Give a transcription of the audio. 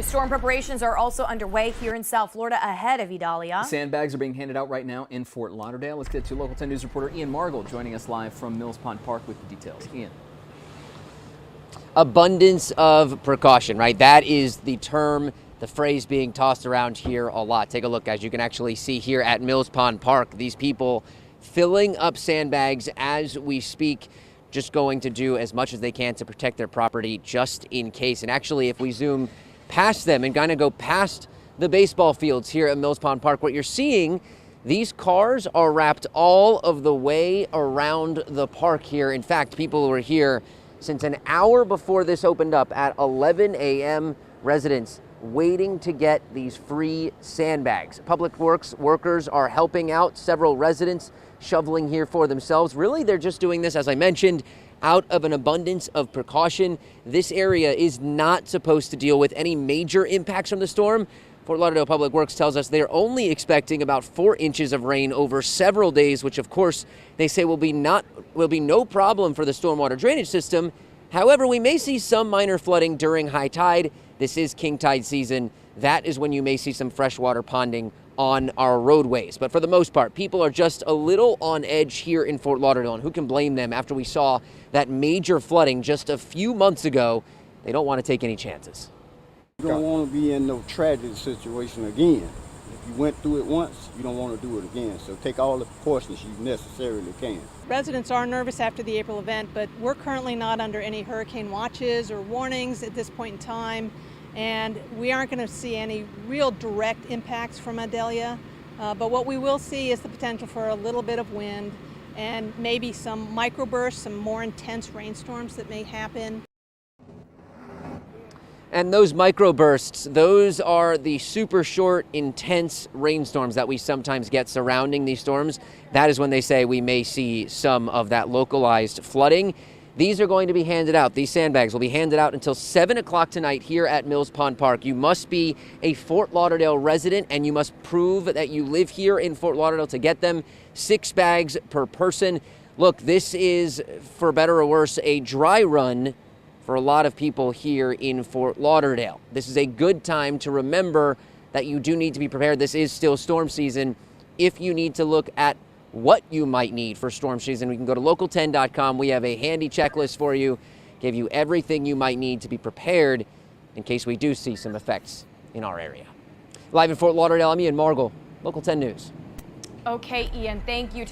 Storm preparations are also underway here in South Florida ahead of Idalia. Sandbags are being handed out right now in Fort Lauderdale. Let's get to Local 10 News reporter Ian Margol joining us live from Mills Pond Park with the details. Ian. Abundance of precaution, right? That is the term, the phrase being tossed around here a lot. Take a look, guys. You can actually see here at Mills Pond Park, these people filling up sandbags as we speak, just going to do as much as they can to protect their property just in case. And actually, if we zoom past them and kind of go past the baseball fields here at Mills Pond Park, what you're seeing, these cars are wrapped all of the way around the park here. In fact, people were here since an hour before this opened up at 11 a.m. Residents waiting to get these free sandbags. Public Works workers are helping out several residents shoveling here for themselves. Really, they're just doing this, as I mentioned, out of an abundance of precaution. This area is not supposed to deal with any major impacts from the storm. Fort Lauderdale Public Works tells us they're only expecting about 4 inches of rain over several days, which of course they say will be no problem for the stormwater drainage system. However, we may see some minor flooding during high tide. This is king tide season. That is when you may see some freshwater ponding on our roadways. But for the most part, people are just a little on edge here in Fort Lauderdale, and who can blame them after we saw that major flooding just a few months ago? They don't want to take any chances. You don't want to be in no tragic situation again. If you went through it once, you don't want to do it again. So take all the precautions you necessarily can. Residents are nervous after the April event, but we're currently not under any hurricane watches or warnings at this point in time. And we aren't going to see any real direct impacts from Idalia. But what we will see is the potential for a little bit of wind and maybe some microbursts, some more intense rainstorms that may happen. And those microbursts, those are the super short, intense rainstorms that we sometimes get surrounding these storms. That is when they say we may see some of that localized flooding. These are going to be handed out. These sandbags will be handed out until 7 o'clock tonight here at Mills Pond Park. You must be a Fort Lauderdale resident, and you must prove that you live here in Fort Lauderdale to get them. 6 bags per person. Look, this is, for better or worse, a dry run for a lot of people here in Fort Lauderdale. This is a good time to remember that you do need to be prepared. This is still storm season. If you need to look at what you might need for storm season, we can go to local10.com. We have a handy checklist for you, give you everything you might need to be prepared in case we do see some effects in our area. Live in Fort Lauderdale, I'm Ian Margol, Local 10 News. Okay, Ian, thank you.